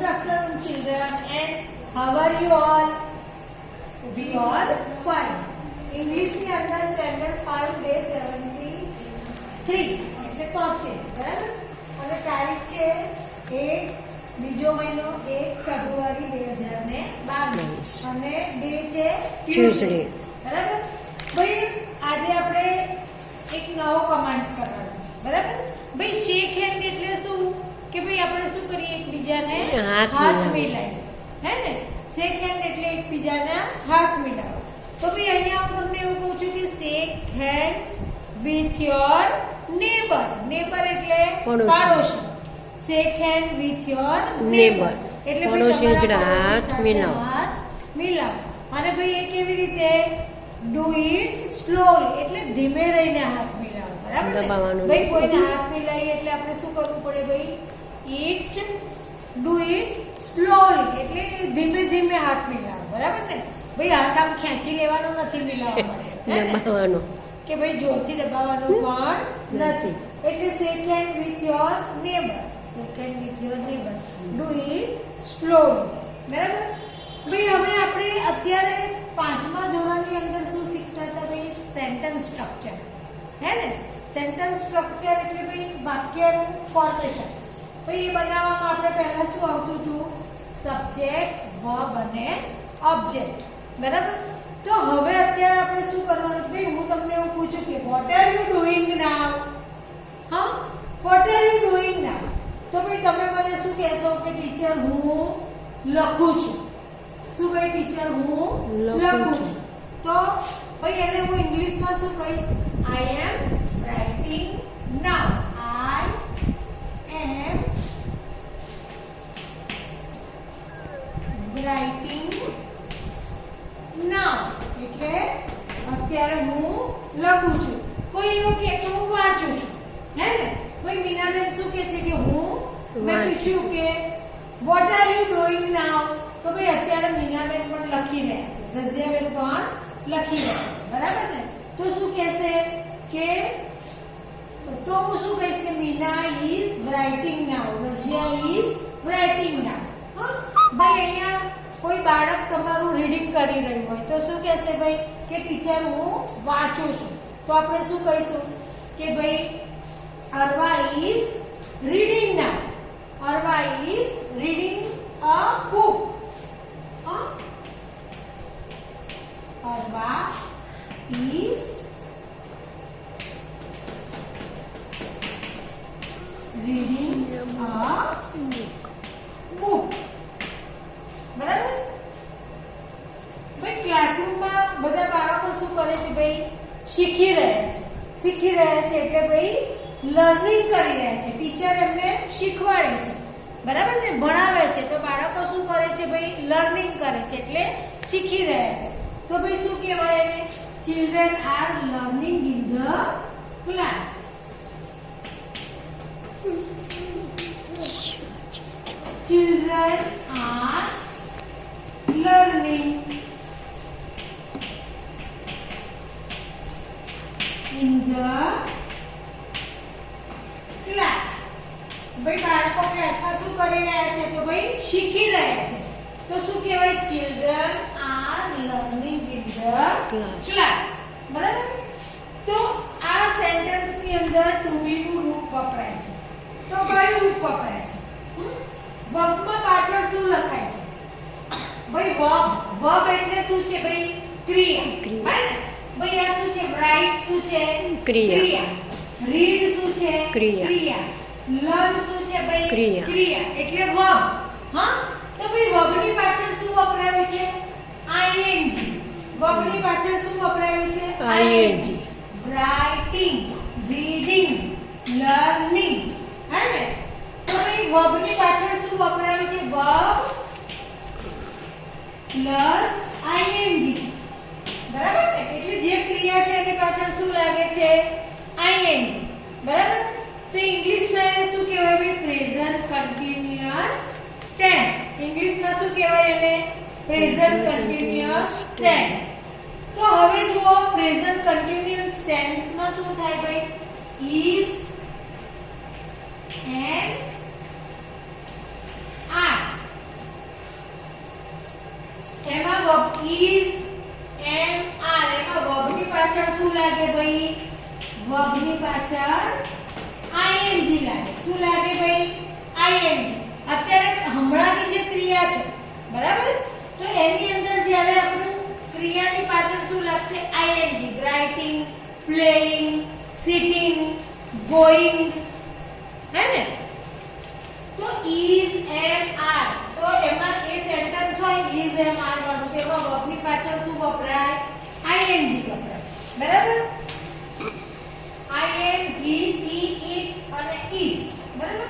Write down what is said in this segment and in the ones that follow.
Good afternoon, children, and how are you all? We all fine. English ની અંદર standard 5 day 73 એટલે 73 બરાબર. અને તારીખ છે 1 બીજો મહિનો 1 ફેબ્રુઆરી 2022 અને ડે છે ટ્યુઝડે બરાબર. ભાઈ આજે આપણે એક નવો કમાન્ડ્સ કરવાનો બરાબર. ભાઈ શેક હેન્ડ એટલે શું કે ભાઈ આપણે શું કરીએ એકબીજાને હાથ મિલાવીએ હે ને. શેક હેન્ડ એટલે એકબીજાને હાથ મિલાવો. તો ભાઈ અહીંયા હું તમને એવું કહું છું કે shake hands with your neighbour. Neighbour એટલે પાડોશી. Shake hand with your neighbour એટલે પાડોશી જોડે હાથ મિલાવો. અને ભાઈ એ કેવી રીતે ડુ ઇટ સ્લોલી એટલે ધીમે રહીને હાથ મિલાવો બરાબર ને. ભાઈ કોઈને હાથ મિલાવીએ એટલે આપણે શું કરવું પડે ભાઈ? ઇટ ડુ ઇટ સ્લોલી એટલે ધીમે ધીમે હાથ મિલાવો બરાબર ને. ભાઈ હાથ આમ ખેંચી લેવાનો નથી, મિલાવવા પડે દબાવવાનો કે ભાઈ જોરથી દબાવવાનો પણ નથી. એટલે shake hand with your neighbour. Shake hand with your neighbour. Do it slowly બરાબર. ભાઈ હવે આપણે અત્યારે 5મા ધોરણની અંદર શું શીખતા હતા ભાઈ? સેન્ટેન્સ સ્ટ્રક્ચર હે ને. સેન્ટેન્સ સ્ટ્રક્ચર એટલે ભાઈ વાક્યનું ફોર્મેશન. ભાઈ એ બનાવવામાં આપણે પહેલા શું આવતું હતું? સબ્જેક્ટ, વર્બ અને ઓબ્જેક્ટ બરાબર. તો હવે અત્યારે આપણે શું કરવાનું? ભાઈ હું તમને એવું પૂછું કે વોટ આર યુ ડુઈંગ નાઉ? હા, વોટ આર યુ ડુઈંગ નાઉ? તો ભાઈ તમે મને શું કહેશો કે ટીચર હું લખું છું. શું ભાઈ ટીચર હું લખું છું. તો ભાઈ એને હું ઇંગ્લિશમાં શું કહીશ? આઈ એમ રાઇટિંગ નાઉ. આઈ એમ રાઇટિંગ નાઉ એટલે અત્યારે હું લખું છું. કોઈ એવું કે હું વાંચું છું હે ને. કોઈ મીનાબેન શું કહે છે કે હું મેં પૂછ્યું કે વોટ આર યુ ડુઈંગ નાઉ? તો ભાઈ અત્યારે મીનાબેન પણ લખી રહ્યા છે, રઝિયાબેન પણ લખી રહ્યા છે બરાબર ને. તો શું કહેશે કે તો હું શું કહીશ કે Meena is writing now, Razia is writing now. હા ભાઈ અહીંયા કોઈ બાળક તમારું રીડિંગ કરી રહ્યું હોય તો શું કહેશે ભાઈ કે ટીચર હું વાંચું છું. તો આપણે શું કહીશું કે ભાઈ Arva is reading now. Arva is reading a book. Arva is reading a book. બરાબર. ભાઈ ક્લાસરૂમમાં બધા બાળકો શું કરે છે ભાઈ? શીખી રહ્યા છે. શીખી રહ્યા છે એટલે ભાઈ લર્નિંગ કરી રહ્યા છે. ટીચર એમને શીખવાડે છે બરાબર ને, ભણાવે છે. તો બાળકો શું કરે છે ભાઈ? લર્નિંગ કરે છે એટલે શીખી રહ્યા છે. તો ભાઈ શું કહેવાય એને? Children are learning in the class. Children are learning in the class. ભાઈ બાળકો ક્લાસમાં શું કરી રહ્યા છે? તો ભાઈ શીખી રહ્યા છે. તો શું કહેવાય? Children are learning in the class બરાબર. તો આ સેન્ટેન્સ ની અંદર ટુ બી નું રૂપ વપરાય છે. તો કયું રૂપ વપરાય છે? વર્બમાં પાછળ શું લખાય છે? ભાઈ વર્બ. વર્બ એટલે શું છે ભાઈ? ક્રિયા. ભાઈ આ શું છે? રાઇટ શું છે? ક્રિયા. રીડ શું છે? ક્રિયા. લર્ન શું છે ભાઈ? ક્રિયા એટલે વર્બ. હા તો ભાઈ વર્બની પાછળ શું વપરાયું છે? ing. વર્બની પાછળ શું વપરાયું છે? ing. રાઇટિંગ, રીડિંગ, લર્નિંગ હે ને. તો ભાઈ વર્બની પાછળ શું વપરાયું છે? વર્બ પ્લસ ing બરાબર ને. એટલે જે ક્રિયા છે એની પાછળ શું લાગે છે? ing બરાબર. તો ઇંગ્લિશમાં એને શું કહેવાય ભાઈ? Present continuous tense. ઇંગ્લિશમાં શું કહેવાય એને? Present continuous tense. તો હવે જુઓ પ્રેઝન્ટ કન્ટિન્યુઅસ ટેન્સમાં શું થાય ભાઈ? Is and are is am are એમાં વર્બની પાછળ શું લાગે ભાઈ? વર્બની પાછળ ing લાગે. શું લાગે ભાઈ? ing. અત્યારે હમણાંની જે ક્રિયા છે બરાબર, તો એની અંદર જ્યારે આપણું ક્રિયાની પાછળ શું લાગશે? ing. Writing, playing, sitting, going, હે ને? તો is am are, તો એમાં એ સેન્ટેન્સ હોય is am are વાળું, તો એમાં વર્બની પાછળ શું વપરાય? ing વપરાય. બરાબર? I am, he, she, it અને is. બરાબર?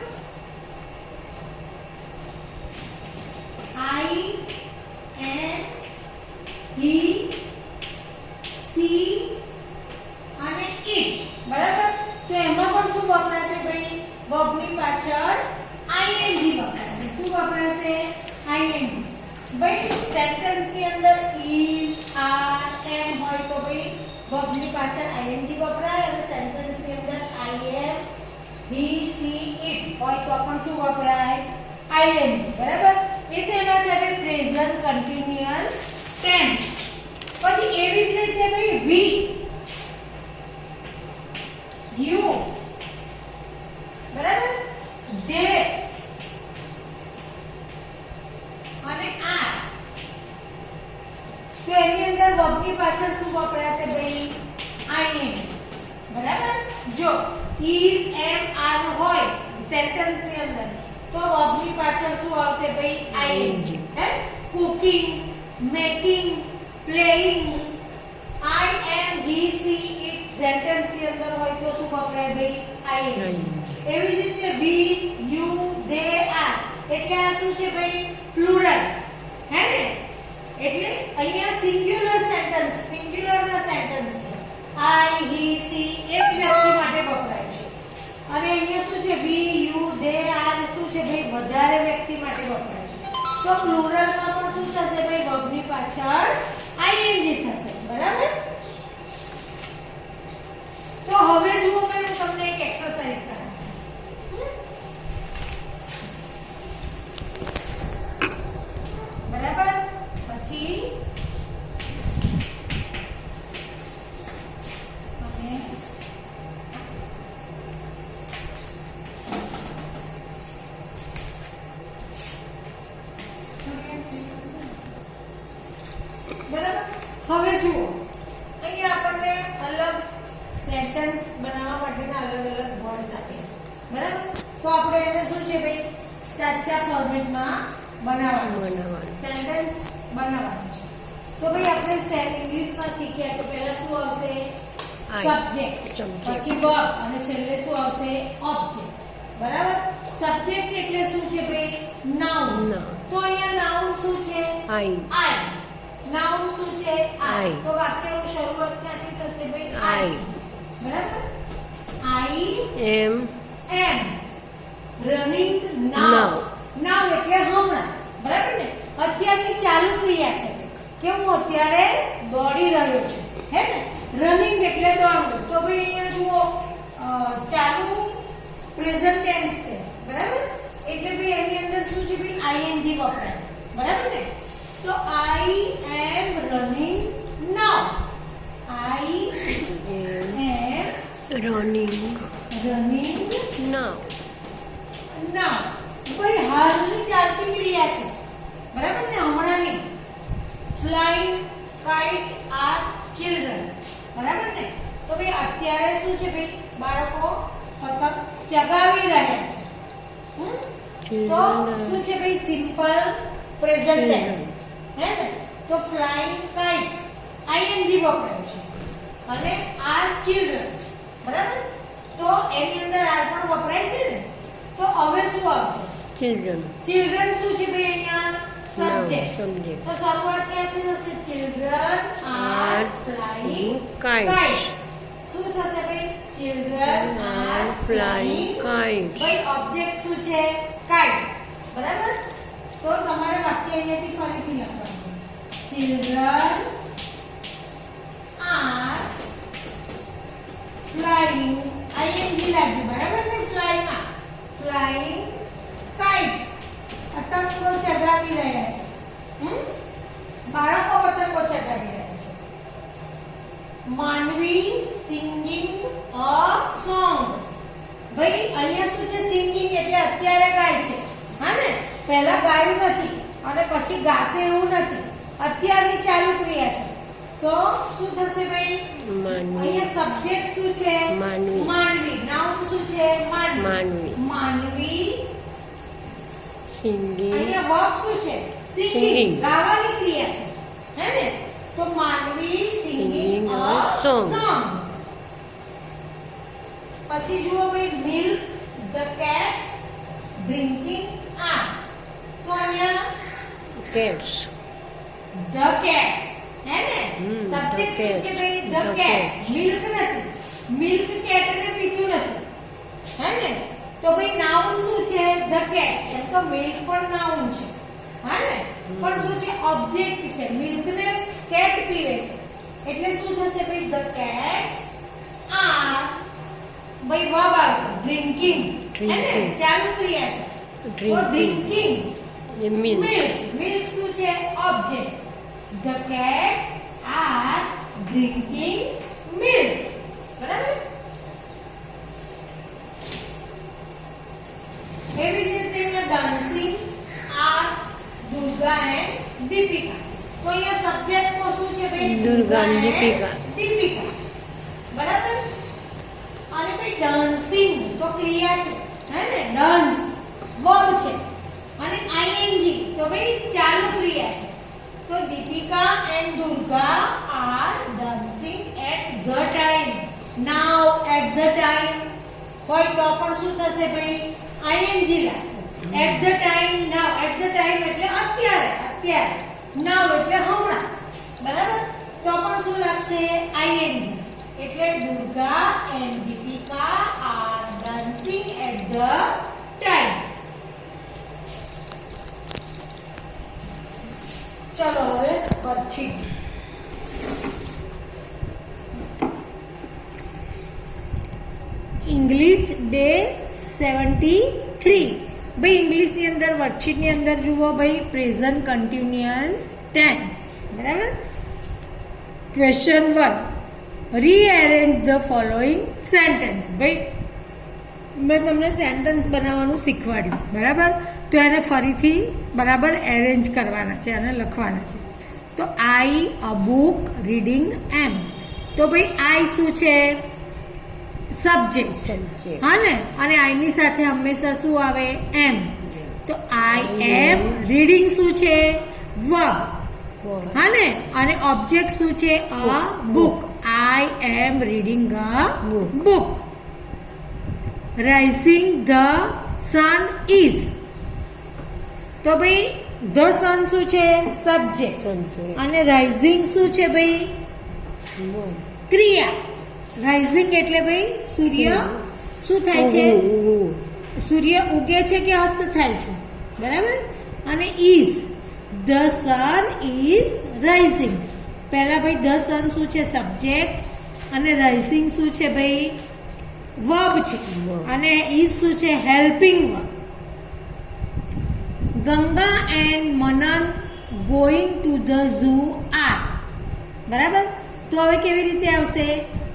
I am, he, she અને it. બરાબર? તો એમાં પણ શું વપરાશે ભાઈ? વર્બની પાછળ ing વપરાશે. શું વપરાશે? ing. ભાઈ સેન્ટેન્સ ની અંદર is, are, am હોય તો ભાઈ વર્બની પાછળ ing વપરાય, અને સેન્ટેન્સ ની અંદર I am, he, she, it હોય તો પણ શું વપરાય? ing. બરાબર? એ શેમાં છે ભાઈ? Present continuous tense. પછી એવી જ રીતે ભાઈ we, you, બરાબર, they અને are, તો એની અંદર વર્બની પાછળ શું વપરાશે ભાઈ? ing. બરાબર? જો is, am, are હોય સેન્ટેન્સ ની અંદર તો વર્બની પાછળ શું આવશે ભાઈ? ing. હે? Cooking, making, playing, I am, he, she, it sentence ની અંદર હોય તો શું વપરાય ભાઈ? ing. એવી જ રીતે we, you, they, are એટલે આ શું છે ભાઈ? પ્લુરલ. હે ને? એટલે અહીંયા સિંગ્યુલર સેન્ટેન્સ, સિંગ્યુલર ના સેન્ટેન્સ છે. I, he, she એક વ્યક્તિ માટે વપરાય છે. અને અહીંયા શું છે? we, you, they, are શું છે ભાઈ? વધારે વ્યક્તિ માટે વપરાય છે. તો પ્લુરલ માં પણ શું થશે ભાઈ? વર્બની પાછળ ing થશે. બરાબર? તો હવે જુઓ ભાઈ, હું તમને એક એક્સરસાઇઝ કરાવું. બરાબર? પછી બરાબર? હવે જુઓ, અહીંયા આપણને અલગ સેન્ટેન્સ બનાવવા માટેના અલગ અલગ વર્ડ્સ આપ્યા છે. બરાબર? તો આપણે એને શું છે ભાઈ? સાચા ફોર્મેટમાં બનાવવાનું, સેન્ટેન્સ બનાવવાનું છે. તો ભાઈ આપણે ઇંગ્લિશમાં શીખ્યા તો પહેલા શું આવશે? સબ્જેક્ટ, પછી વર્બ અને છેલ્લે શું આવશે? ઓબ્જેક્ટ. બરાબર? સબ્જેક્ટ એટલે શું છે ભાઈ? નાઉન. તો અહીંયા નાઉન શું છે? I. નાઉન શું છે? I. તો વાક્યની શરૂઆત ક્યાંથી થશે ભાઈ? I. બરાબર? I am running now. નાવ એટલે હમણાં. બરાબર ને? અત્યારની ચાલુ ક્રિયા છે કે હું અત્યારે દોડી રહ્યો છું. હે ને? રનિંગ એટલે દોડવું. તો ભાઈ અહીંયા જુઓ, ચાલુ પ્રેઝન્ટ ટેન્સ છે. બરાબર? એટલે ભાઈ એની અંદર શું છે ભાઈ? ing વપરાય. બરાબર ને? તો I am running now. I am running now. ભાઈ હાલની ચાલતી ક્રિયા છે. બરાબર ને? હમણાંની. Flying, kite are children. બરાબર ને? તો ભાઈ અત્યારે શું છે ભાઈ? બાળકો પતંગ ચગાવી રહ્યા છે. તો શું છે ભાઈ? Simple present tense. હે ને? તો ફ્લાઇંગ કાઇટ્સ ing વપરાયું છે અને આર ચિલ્ડ્રન. બરાબર? તો એની અંદર આર પણ વપરાય છે ને? તો હવે શું આવશે? ચિલ્ડ્રન. ચિલ્ડ્રન શું છે ભાઈ? અહીંયા સબ્જેક્ટ. તો શરૂઆત ક્યાંથી થશે? Children are flying kites. શું થશે ભાઈ? Children are flying kites. ભાઈ ઓબ્જેક્ટ શું છે? કાઇટ્સ. બરાબર? તો તમારે વાક્ય અહીંયાથી ફરીથી લખવાનું. ચિલ્ડ્રન આર ફ્લાઇંગ ing લાગ્યું. બરાબર ને? ફ્લાઇંગમાં ફ્લાઇંગ કાઇટ્સ પતંગો ચગાવી રહ્યા છે. બાળકો પતંગો પહેલા ગાયું નથી અને પછી ગાશે એવું નથી, અત્યારની ચાલુ ક્રિયા છે. તો શું થશે ભાઈ? અહીંયા સબ્જેક્ટ શું છે? માનવી. નાઉન શું છે? માનવી. માનવી. અહીંયા વર્બ શું છે? સિંગિંગ. ગાવાની ક્રિયા છે, હે ને? તો માનવી સિંગિંગ અ સોંગ. પછી જુઓ ભાઈ, મિલ્ક ધ કેટ્સ ડ્રિંકિંગ આ. તો અહીંયા કેટ્સ, ધ કેટ્સ, હે ને? સબ્જેક્ટ શું છે ભાઈ? The cats. મિલ્ક નથી, મિલ્ક કેટ ને પીતું નથી, હે ને? તો ભાઈ નાઉન શું છે? The cat. એમ તો મિલ્ક પણ નાઉન છે, હે ને? પણ શું છે? ઓબ્જેક્ટ છે. મિલ્ક ને કેટ પીવે છે એટલે શું થશે ભાઈ? ધ કેટ્સ આર ભાઈ વર્બ આવશે ડ્રિંકિંગ, હે ને? ચાલુ ક્રિયા છે. તો ડ્રિંકિંગ મિલ્ક. મિલ્ક શું છે? Object. The cats are drinking milk. બરાબર? એવી જ રીતે dancing are Durga and Deepika. તો અહીંયા સબ્જેક્ટમાં શું છે ભાઈ? દુર્ગા અને દીપિકા. દીપિકા. બરાબર? અને ભાઈ ડાન્સિંગ તો ક્રિયા છે, હે ને? ડાન્સ વર્બ છે. અને આઈએનજી તો ભાઈ ચાલુ ક્રિયા છે. તો Deepika and Durga are dancing at the time. Now, at the time હોય તો પણ શું થશે ભાઈ? આઈએનજી લાગશે. At the time, now. At the time એટલે અત્યારે, અત્યારે. નાઉ એટલે હમણાં. બરાબર? તો પણ શું લાગશે? આઈએનજી. એટલે Durga and Deepika are dancing at the time. ચલો હવે વર્કશીટ. English day 73. ભાઈ ઇંગ્લિશની અંદર વર્કશીટની અંદર જુઓ ભાઈ, પ્રેઝન્ટ કન્ટિન્યુઅસ ટેન્સ. બરાબર? Question 1, રીએરેન્જ the following sentence. ભાઈ મેં તમને સેન્ટેન્સ બનાવવાનું શીખવાડ્યું, બરાબર? તો એને ફરીથી બરાબર એરેન્જ કરવાના છે અને લખવાના છે. તો આઈ અ બુક રીડિંગ એમ. તો ભાઈ આઈ શું છે? સબ્જેક્ટ, હા ને? અને આઈની સાથે હંમેશા શું આવે? એમ. તો આઈ એમ રીડિંગ શું છે? વર્બ, હા ને? અને ઓબ્જેક્ટ શું છે? અ book. I am reading a book. Rising the sun is. તો ભાઈ ધ સન શું છે? સબ્જેક્ટ. અને રાઇઝિંગ શું છે ભાઈ? ક્રિયા. રાઇઝિંગ એટલે ભાઈ સૂર્ય શું થાય છે? સૂર્ય ઉગે છે કે અસ્ત થાય છે, બરાબર? અને is, the sun is rising. પહેલા ભાઈ ધ સન શું છે? સબ્જેક્ટ. અને રાઇઝિંગ શું છે ભાઈ? વર્બ છે. અને ઇઝ શું છે? Helping verb. Ganga and Manan going to the zoo are. બરાબર? તો હવે કેવી રીતે આવશે?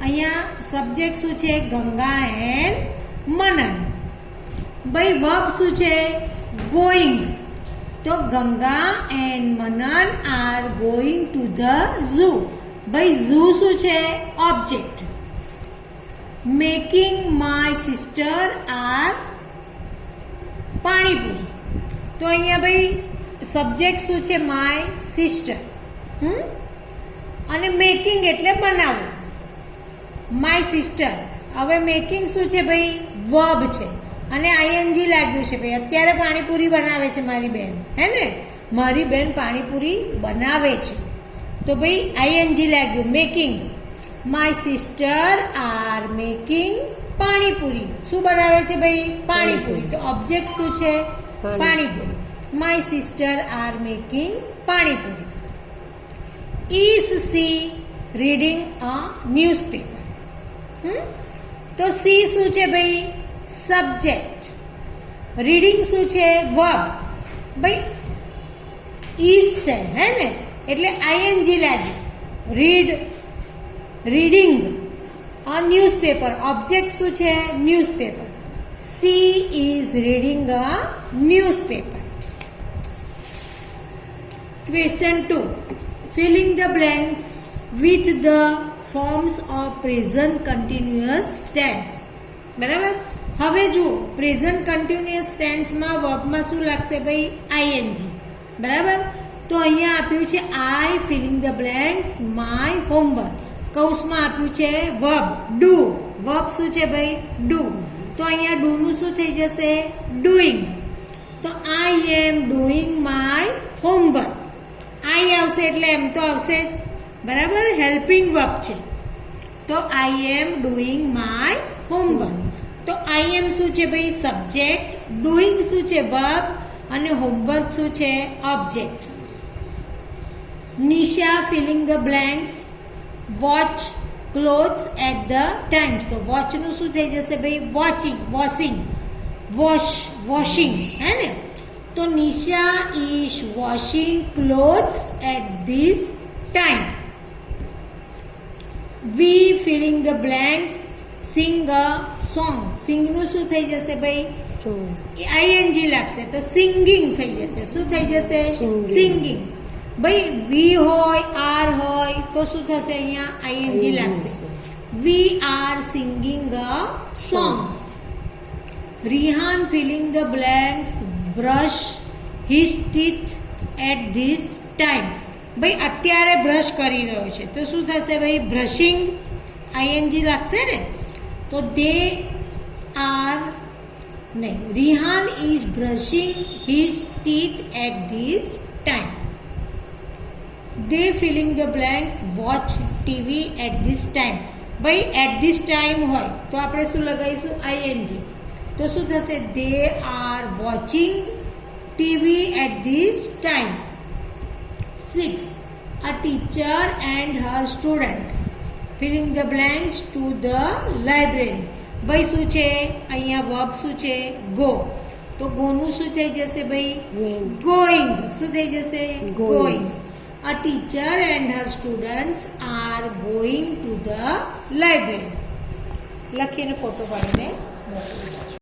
અહીંયા સબ્જેક્ટ શું છે? ગંગા એન્ડ મનન. ભાઈ વર્બ શું છે? ગોઈંગ. તો Ganga and Manan are going to the zoo. ભાઈ ઝૂ શું છે? Object. Making my sister are panipuri. તો અહીંયા ભાઈ સબ્જેક્ટ શું છે? My sister. અને મેકિંગ એટલે બનાવવું. My sister. હવે મેકિંગ શું છે ભાઈ? વર્બ છે. અને આઈએનજી લાગ્યું છે ભાઈ. અત્યારે પાણીપુરી બનાવે છે મારી બેન, હે ને? મારી બેન પાણીપુરી બનાવે છે. તો ભાઈ આઈએનજી લાગ્યું, making. My sister R making panipuri. શું બનાવે છે ભાઈ? પાણીપુરી. તો ઓબ્જેક્ટ શું છે? Panipuri. My sister R making panipuri. Is C reading a newspaper. તો સી શું છે ભાઈ? સબ્જેક્ટ. રીડિંગ શું છે? વર્બ. ભાઈ ઇઝ છે, હે ને? એટલે આઈએનજી લાગ્યું. Read, reading a newspaper. Object શું છે? Newspaper. She is reading a newspaper. Question 2. Filling the blanks with the forms of present continuous tense. બરાબર. હવે જુઓ પ્રેઝન્ટ કન્ટિન્યુઅસ ટેન્સમાં વર્બમાં શું લાગશે ભાઈ? આઈએનજી. બરાબર. તો અહીંયા આપ્યું છે I filling the blanks my homework. કૌંસમાં આપ્યું છે વર્બ ડુ. વર્બ શું છે ભાઈ? ડુ. તો અહીંયા ડુ નું શું થઈ જશે? ડુઈંગ. તો આઈ એમ ડુઈંગ માય હોમવર્ક. આઈ આવશે એટલે એમ તો આવશે જ. બરાબર. હેલ્પિંગ વર્બ છે. તો આઈ એમ ડુઈંગ માય હોમવર્ક. તો આઈ એમ શું છે ભાઈ? સબ્જેક્ટ. ડુઈંગ શું છે? વર્બ. અને હોમવર્ક શું છે? Object. Nisha filling the blanks watch clothes at the times. તો વોચ નું શું થઈ જશે ભાઈ? વોચિંગ. વોશિંગ. વોશિંગ હે ને? તો Nisha is washing clothes at this time. We filling the blanks sing a song. Sing નું શું થઈ જશે ભાઈ? આઈએનજી લાગશે તો સિંગિંગ થઈ જશે. શું થઈ જશે? સિંગિંગ. ભાઈ વી હોય આર હોય તો શું થશે? અહીંયા આઈએનજી લાગશે. We are singing a song. Rihan filling the blanks brush his teeth at this time. ભાઈ અત્યારે બ્રશ કરી રહ્યો છે તો શું થશે ભાઈ? બ્રશિંગ. આઈએનજી લાગશે ને? તો દે આર નહીં. Rihan is brushing his teeth at this time. They filling the blanks watch TV at this time. ભાઈ એટ ધીસ ટાઈમ હોય તો આપણે શું લગાવીશું? આઈએનજી. તો શું થશે? They are watching TV at this time. 6. A teacher and her student filling the blanks to the library. ભાઈ શું છે? અહીંયા વર્બ શું છે? ગો. તો ગો નું શું થઈ જશે ભાઈ? ગોઈંગ. શું થઈ જશે? Going. A teacher and her students are going to the library. લખીને ફોટો પાડીને મોકલો.